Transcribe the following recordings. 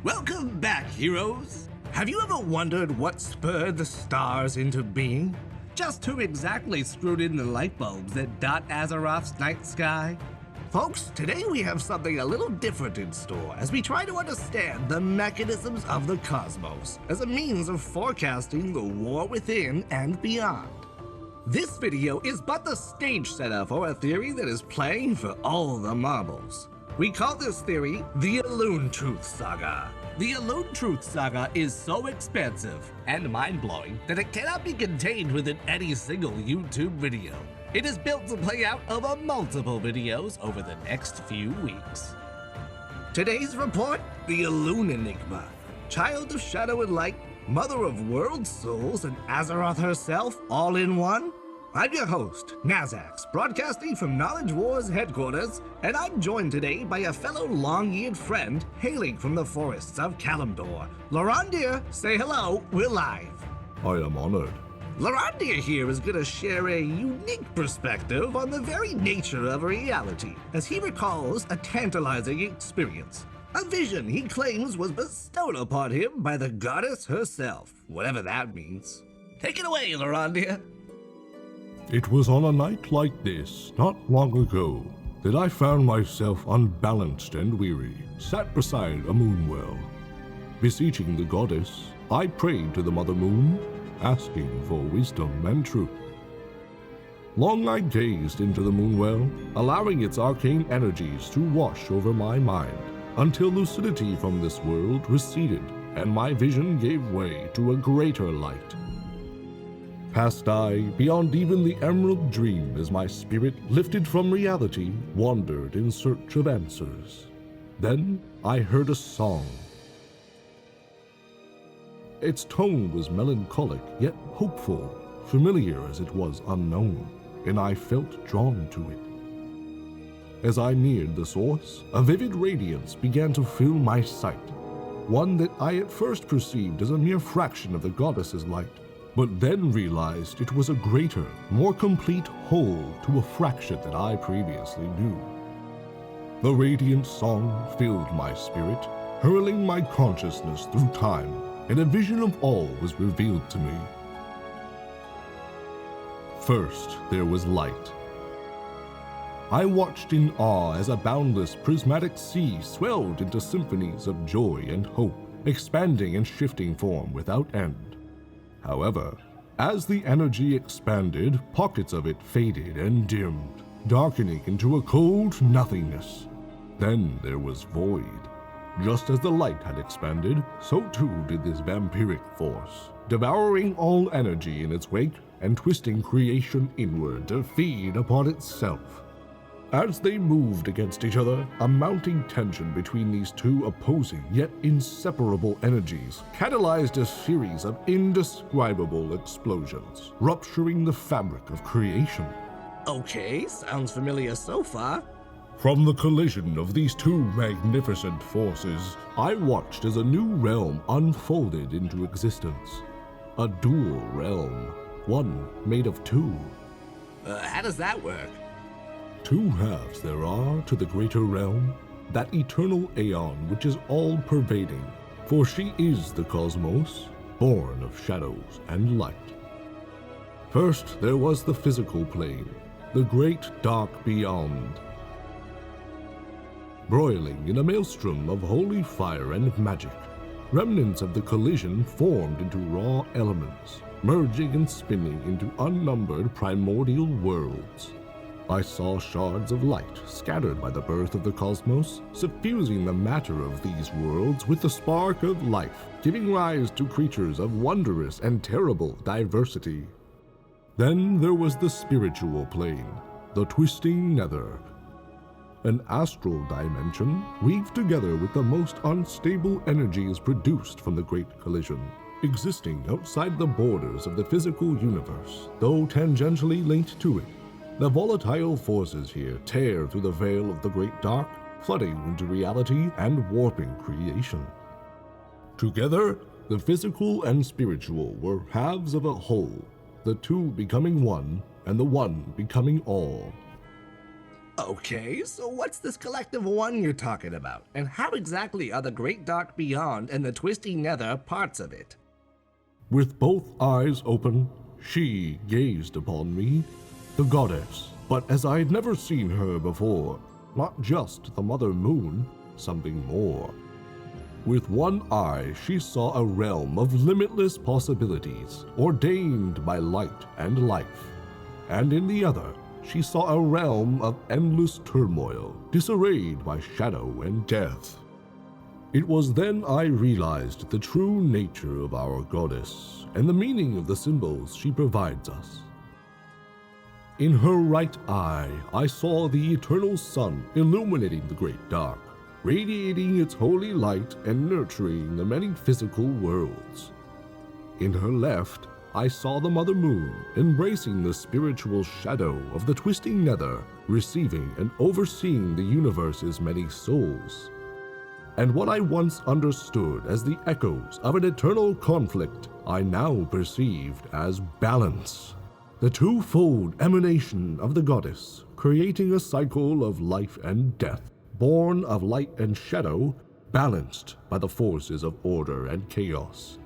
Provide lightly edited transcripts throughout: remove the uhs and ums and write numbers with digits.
Welcome back, heroes! Have you ever wondered what spurred the stars into being? Just who exactly screwed in the light bulbs that dot Azeroth's night sky? Folks, today we have something a little different in store as we try to understand the mechanisms of the cosmos as a means of forecasting the war within and beyond. This video is but the stage setup for a theory that is playing for all the marbles. We call this theory the Elune Truth Saga. The Elune Truth Saga is so expansive and mind-blowing that it cannot be contained within any single YouTube video. It is built to play out over multiple videos over the next few weeks. Today's report, the Elune Enigma. Child of Shadow and Light, mother of world souls and Azeroth herself, all in one? I'm your host, Nazax, broadcasting from Knowledge Wars headquarters, and I'm joined today by a fellow long-eared friend hailing from the forests of Kalimdor. Larandir, say hello, we're live. I am honored. Larandir here is going to share a unique perspective on the very nature of reality, as he recalls a tantalizing experience. A vision he claims was bestowed upon him by the goddess herself, whatever that means. Take it away, Larandir. It was on a night like this, not long ago, that I found myself unbalanced and weary, sat beside a moon well. Beseeching the goddess, I prayed to the Mother Moon, asking for wisdom and truth. Long I gazed into the moon well, allowing its arcane energies to wash over my mind, until lucidity from this world receded, and my vision gave way to a greater light. Passed I beyond even the emerald dream as my spirit, lifted from reality, wandered in search of answers. Then I heard a song. Its tone was melancholic yet hopeful, familiar as it was unknown, and I felt drawn to it. As I neared the source, a vivid radiance began to fill my sight, one that I at first perceived as a mere fraction of the goddess's light, but then realized it was a greater, more complete whole to a fraction that I previously knew. The radiant song filled my spirit, hurling my consciousness through time, and a vision of all was revealed to me. First, there was light. I watched in awe as a boundless prismatic sea swelled into symphonies of joy and hope, expanding and shifting form without end. However, as the energy expanded, pockets of it faded and dimmed, darkening into a cold nothingness. Then there was void. Just as the light had expanded, so too did this vampiric force, devouring all energy in its wake and twisting creation inward to feed upon itself. As they moved against each other, a mounting tension between these two opposing yet inseparable energies catalyzed a series of indescribable explosions, rupturing the fabric of creation. Okay, sounds familiar so far. From the collision of these two magnificent forces, I watched as a new realm unfolded into existence. A dual realm, one made of two. How does that work? Two halves there are to the greater realm, that eternal aeon which is all-pervading, for she is the cosmos, born of shadows and light. First there was the physical plane, the great dark beyond, broiling in a maelstrom of holy fire and magic. Remnants of the collision formed into raw elements, merging and spinning into unnumbered primordial worlds. I saw shards of light scattered by the birth of the cosmos, suffusing the matter of these worlds with the spark of life, giving rise to creatures of wondrous and terrible diversity. Then there was the spiritual plane, the twisting nether, an astral dimension weaved together with the most unstable energies produced from the great collision, existing outside the borders of the physical universe, though tangentially linked to it. The volatile forces here tear through the veil of the great dark, flooding into reality and warping creation. Together, the physical and spiritual were halves of a whole, the two becoming one and the one becoming all. Okay, so what's this collective one you're talking about? And how exactly are the Great Dark Beyond and the Twisty Nether parts of it? With both eyes open, she gazed upon me, the goddess, but as I had never seen her before, not just the Mother Moon, something more. With one eye, she saw a realm of limitless possibilities, ordained by light and life, and in the other, she saw a realm of endless turmoil, disarrayed by shadow and death. It was then I realized the true nature of our goddess and the meaning of the symbols she provides us. In her right eye, I saw the eternal sun illuminating the great dark, radiating its holy light and nurturing the many physical worlds. In her left, I saw the Mother Moon embracing the spiritual shadow of the twisting nether, receiving and overseeing the universe's many souls. And what I once understood as the echoes of an eternal conflict, I now perceived as balance. The twofold emanation of the goddess, creating a cycle of life and death, born of light and shadow, balanced by the forces of order and chaos.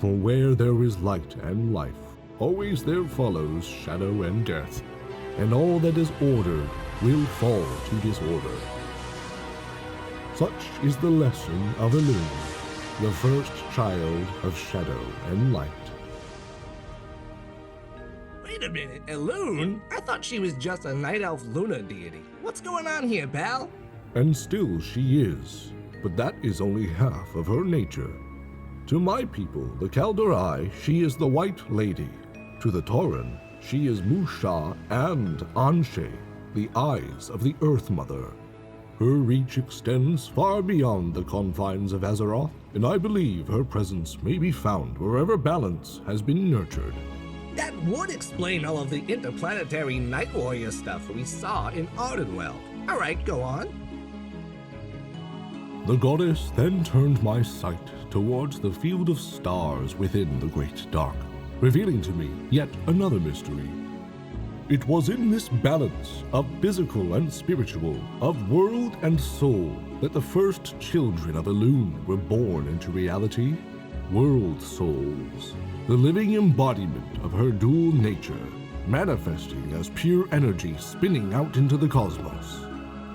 For where there is light and life, always there follows shadow and death, and all that is ordered will fall to disorder. Such is the lesson of Elune, the first child of shadow and light. Wait a minute, Elune? I thought she was just a night elf lunar deity. What's going on here, pal? And still she is, but that is only half of her nature. To my people, the Kaldurai, she is the White Lady. To the Tauren, she is Musha and Anshe, the eyes of the Earth Mother. Her reach extends far beyond the confines of Azeroth, and I believe her presence may be found wherever balance has been nurtured. That would explain all of the interplanetary Night Warrior stuff we saw in Ardenwell. Alright, go on. The goddess then turned my sight towards the field of stars within the Great Dark, revealing to me yet another mystery. It was in this balance of physical and spiritual, of world and soul, that the first children of Elune were born into reality, world souls, the living embodiment of her dual nature, manifesting as pure energy spinning out into the cosmos,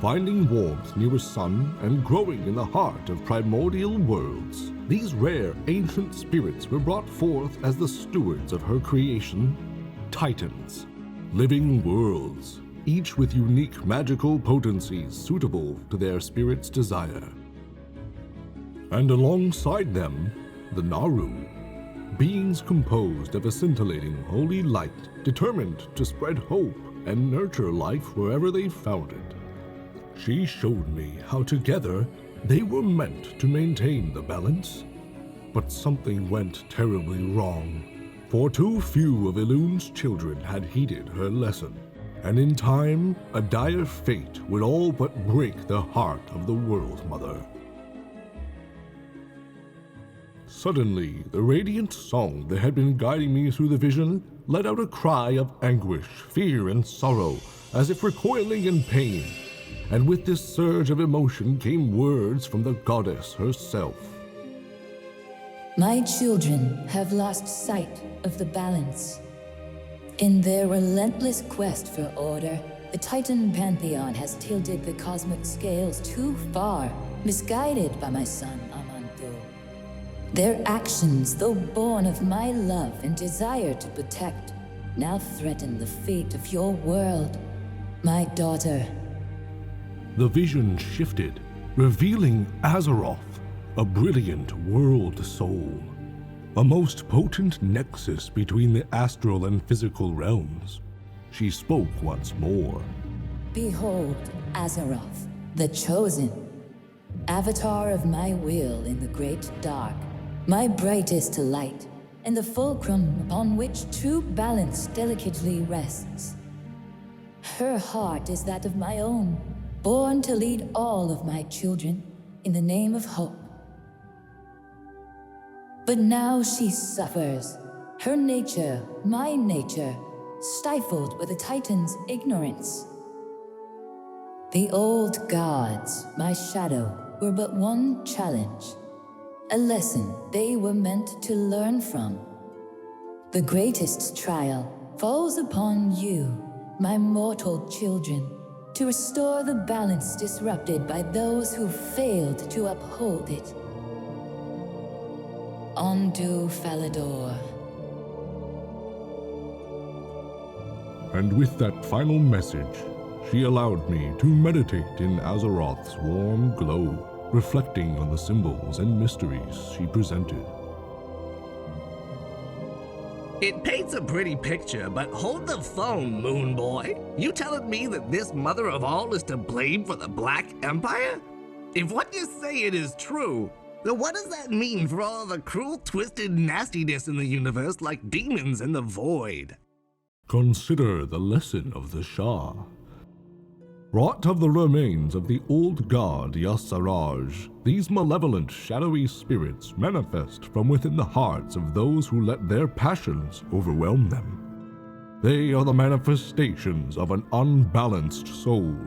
finding warmth near a sun and growing in the heart of primordial worlds. These rare ancient spirits were brought forth as the stewards of her creation, Titans, living worlds, each with unique magical potencies suitable to their spirit's desire. And alongside them, the Naaru, beings composed of a scintillating holy light, determined to spread hope and nurture life wherever they found it. She showed me how together they were meant to maintain the balance. But something went terribly wrong, for too few of Elune's children had heeded her lesson, and in time, a dire fate would all but break the heart of the World Mother. Suddenly, the radiant song that had been guiding me through the vision let out a cry of anguish, fear, and sorrow, as if recoiling in pain. And with this surge of emotion came words from the goddess herself. My children have lost sight of the balance. In their relentless quest for order, the Titan Pantheon has tilted the cosmic scales too far, misguided by my son Amanto. Their actions, though born of my love and desire to protect, now threaten the fate of your world, my daughter. The vision shifted, revealing Azeroth, a brilliant world soul, a most potent nexus between the astral and physical realms. She spoke once more. Behold, Azeroth, the chosen, avatar of my will in the great dark, my brightest light, and the fulcrum upon which true balance delicately rests. Her heart is that of my own, born to lead all of my children in the name of hope. But now she suffers, her nature, my nature, stifled by the Titan's ignorance. The old gods, my shadow, were but one challenge. A lesson they were meant to learn from. The greatest trial falls upon you, my mortal children, to restore the balance disrupted by those who failed to uphold it. Undo Falador. And with that final message, she allowed me to meditate in Azeroth's warm glow, reflecting on the symbols and mysteries she presented. It paints a pretty picture, but hold the phone, Moon Boy. You telling me that this mother of all is to blame for the Black Empire? If what you're saying is true, then what does that mean for all the cruel, twisted nastiness in the universe like demons and the void? Consider the lesson of the Shah. Wrought of the remains of the old god Yasaraj, these malevolent, shadowy spirits manifest from within the hearts of those who let their passions overwhelm them. They are the manifestations of an unbalanced soul,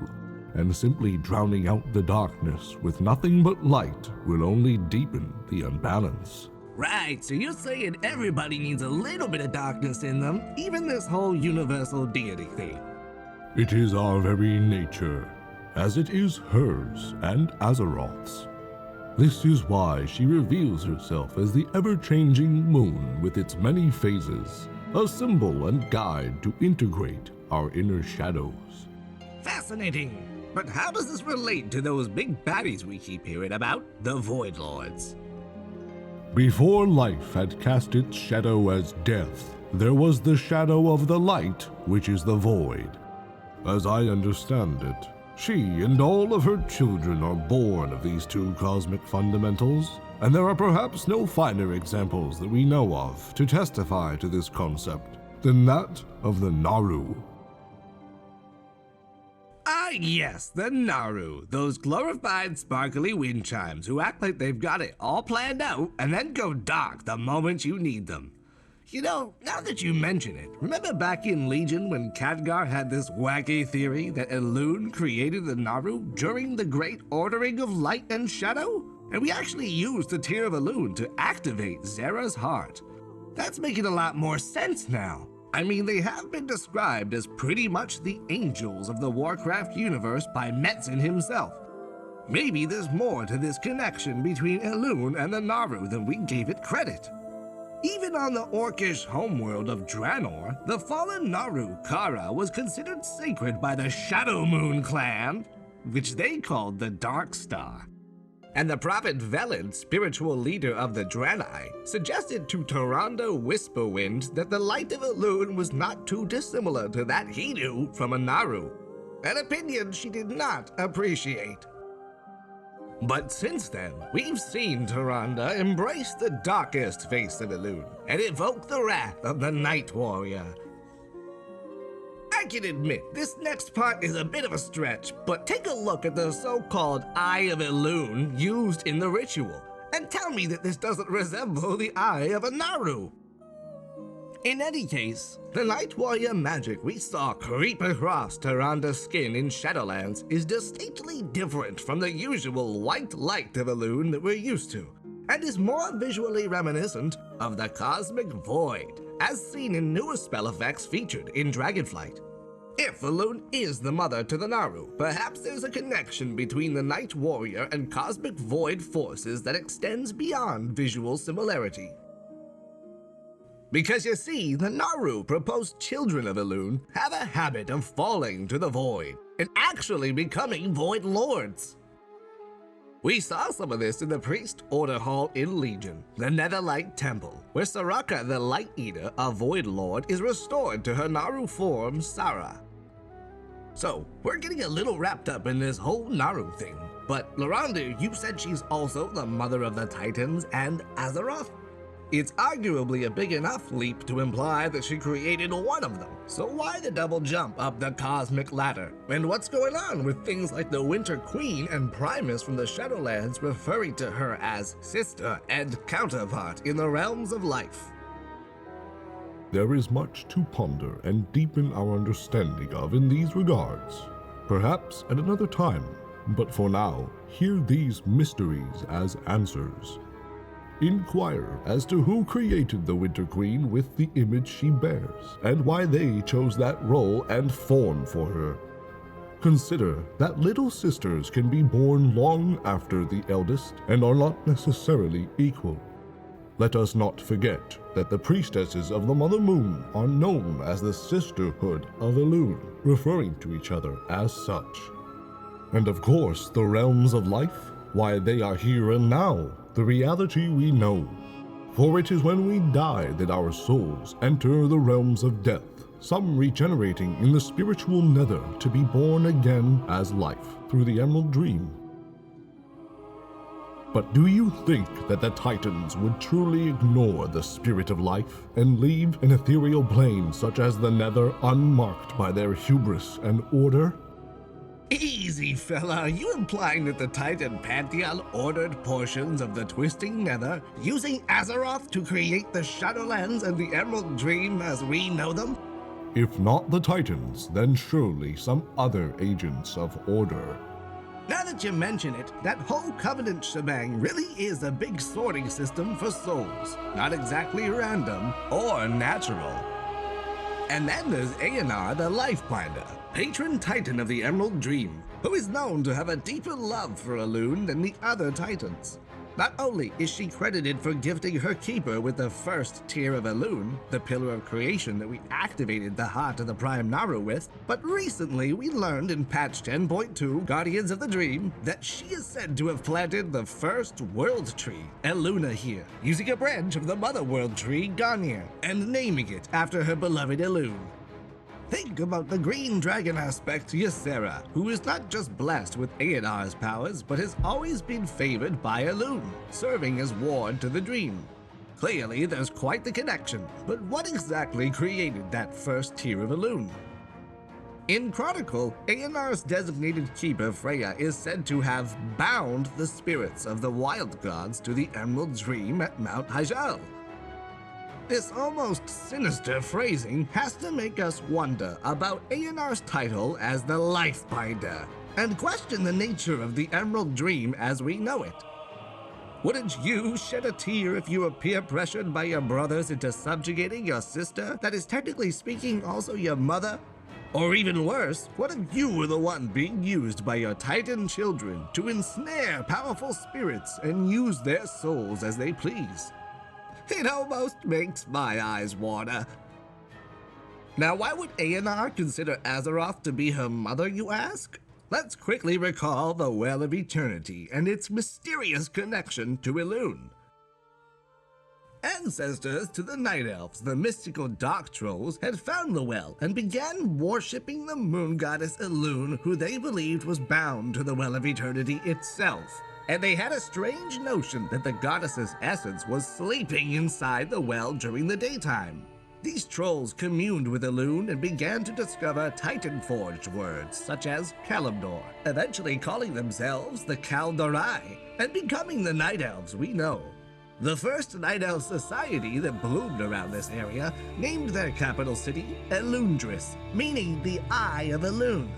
and simply drowning out the darkness with nothing but light will only deepen the unbalance. Right, so you're saying everybody needs a little bit of darkness in them, even this whole universal deity thing. It is our very nature, as it is hers and Azeroth's. This is why she reveals herself as the ever-changing moon with its many phases, a symbol and guide to integrate our inner shadows. Fascinating. But how does this relate to those big baddies we keep hearing about, the Void Lords? Before life had cast its shadow as death, there was the shadow of the light, which is the void. As I understand it, she and all of her children are born of these two cosmic fundamentals, and there are perhaps no finer examples that we know of to testify to this concept than that of the Naaru. Ah yes, the Naaru, those glorified sparkly wind chimes who act like they've got it all planned out and then go dark the moment you need them. You know, now that you mention it, remember back in Legion when Khadgar had this wacky theory that Elune created the Naaru during the Great Ordering of Light and Shadow? And we actually used the Tear of Elune to activate Zera's heart. That's making a lot more sense now. I mean, they have been described as pretty much the angels of the Warcraft universe by Metzin himself. Maybe there's more to this connection between Elune and the Naaru than we gave it credit. Even on the orcish homeworld of Draenor, the fallen Naaru Kara was considered sacred by the Shadow Moon clan, which they called the Dark Star. And the prophet Velin, spiritual leader of the Draenei, suggested to Tyrande Whisperwind that the light of Elune was not too dissimilar to that he knew from a Naaru, an opinion she did not appreciate. But since then, we've seen Tyrande embrace the darkest face of Elune and evoke the wrath of the Night Warrior. I can admit, this next part is a bit of a stretch, but take a look at the so-called Eye of Elune used in the ritual, and tell me that this doesn't resemble the eye of a Naaru. In any case, the Night Warrior magic we saw creep across Tyrande's skin in Shadowlands is distinctly different from the usual white light of Elune that we're used to, and is more visually reminiscent of the Cosmic Void, as seen in newer spell effects featured in Dragonflight. If Elune is the mother to the Naaru, perhaps there's a connection between the Night Warrior and Cosmic Void forces that extends beyond visual similarity. Because you see, the Naaru, proposed children of Elune, have a habit of falling to the Void, and actually becoming Void Lords. We saw some of this in the Priest Order Hall in Legion, the Netherlight Temple, where Soraka the Light Eater, a Void Lord, is restored to her Naaru form, Sara. So, we're getting a little wrapped up in this whole Naaru thing, but Loranda, you said she's also the mother of the Titans and Azeroth? It's arguably a big enough leap to imply that she created one of them. So why the double jump up the cosmic ladder? And what's going on with things like the Winter Queen and Primus from the Shadowlands referring to her as sister and counterpart in the realms of life? There is much to ponder and deepen our understanding of in these regards. Perhaps at another time, but for now, hear these mysteries as answers. Inquire as to who created the Winter Queen with the image she bears, and why they chose that role and form for her. Consider that little sisters can be born long after the eldest and are not necessarily equal. Let us not forget that the priestesses of the Mother Moon are known as the Sisterhood of Elune, referring to each other as such. And of course, the realms of life, why they are here and now, the reality we know. For it is when we die that our souls enter the realms of death, some regenerating in the spiritual nether to be born again as life through the Emerald Dream. But do you think that the Titans would truly ignore the spirit of life and leave an ethereal plane such as the Nether unmarked by their hubris and order? Easy, fella. Are you implying that the Titan Pantheon ordered portions of the Twisting Nether, using Azeroth to create the Shadowlands and the Emerald Dream as we know them? If not the Titans, then surely some other agents of order. Now that you mention it, that whole Covenant shebang really is a big sorting system for souls. Not exactly random or natural. And then there's Aenar the Lifebinder, patron titan of the Emerald Dream, who is known to have a deeper love for Elune than the other titans. Not only is she credited for gifting her keeper with the first tier of Elune, the pillar of creation that we activated the heart of the Prime Naaru with, but recently we learned in patch 10.2, Guardians of the Dream, that she is said to have planted the first world tree, Elune here, using a branch of the mother world tree, Garnier, and naming it after her beloved Elune. Think about the green dragon aspect to Ysera, who is not just blessed with Aenar's powers, but has always been favored by Elune, serving as ward to the dream. Clearly, there's quite the connection, but what exactly created that first tier of Elune? In Chronicle, Aenar's designated keeper Freya is said to have bound the spirits of the wild gods to the Emerald Dream at Mount Hyjal. This almost sinister phrasing has to make us wonder about Aenar's title as the Lifebinder, and question the nature of the Emerald Dream as we know it. Wouldn't you shed a tear if you were peer-pressured by your brothers into subjugating your sister, that is technically speaking also your mother? Or even worse, what if you were the one being used by your Titan children to ensnare powerful spirits and use their souls as they please? It almost makes my eyes water. Now, why would Aenar consider Azeroth to be her mother, you ask? Let's quickly recall the Well of Eternity and its mysterious connection to Elune. Ancestors to the Night Elves, the mystical dark trolls, had found the well and began worshipping the moon goddess Elune, who they believed was bound to the Well of Eternity itself. And they had a strange notion that the goddess's essence was sleeping inside the well during the daytime. These trolls communed with Elune and began to discover Titan-forged words such as Kalimdor, eventually calling themselves the Kaldorai, and becoming the Night Elves we know. The first Night Elf society that bloomed around this area named their capital city Elundris, meaning the Eye of Elune.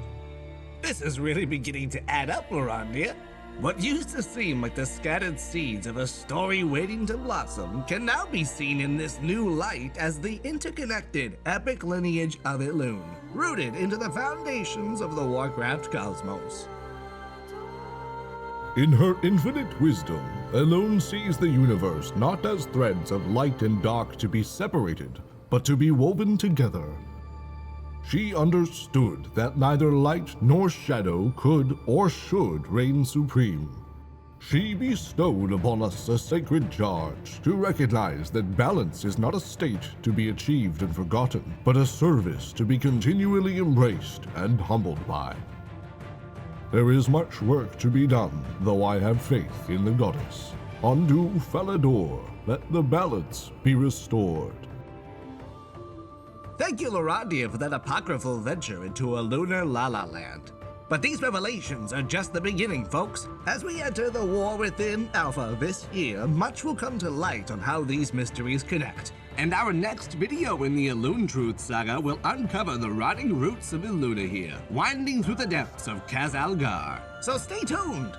This is really beginning to add up, Larandia. What used to seem like the scattered seeds of a story waiting to blossom can now be seen in this new light as the interconnected, epic lineage of Elune, rooted into the foundations of the Warcraft cosmos. In her infinite wisdom, Elune sees the universe not as threads of light and dark to be separated, but to be woven together. She understood that neither light nor shadow could or should reign supreme. She bestowed upon us a sacred charge to recognize that balance is not a state to be achieved and forgotten, but a service to be continually embraced and humbled by. There is much work to be done, though I have faith in the goddess. Unto Falador, let the balance be restored. Thank you, Larandia, for that apocryphal venture into a lunar La La Land. But these revelations are just the beginning, folks. As we enter the War Within Alpha this year, much will come to light on how these mysteries connect. And our next video in the Elune Truth Saga will uncover the rotting roots of Elune here, winding through the depths of Khazalgar. So stay tuned!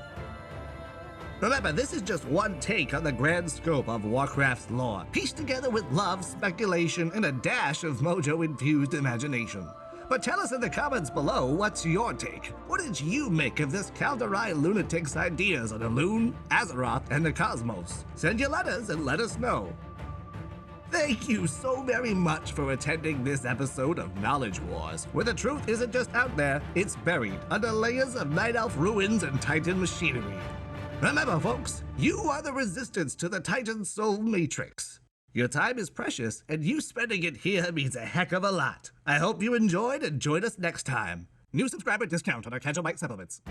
Remember, this is just one take on the grand scope of Warcraft's lore, pieced together with love, speculation, and a dash of mojo-infused imagination. But tell us in the comments below, what's your take? What did you make of this Kaldari lunatic's ideas on Elune, Azeroth, and the cosmos? Send your letters and let us know. Thank you so very much for attending this episode of Knowledge Wars, where the truth isn't just out there, it's buried under layers of Night Elf ruins and Titan machinery. Remember, folks, you are the resistance to the Titan Soul Matrix. Your time is precious, and you spending it here means a heck of a lot. I hope you enjoyed and join us next time. New subscriber discount on our Casual Bite supplements.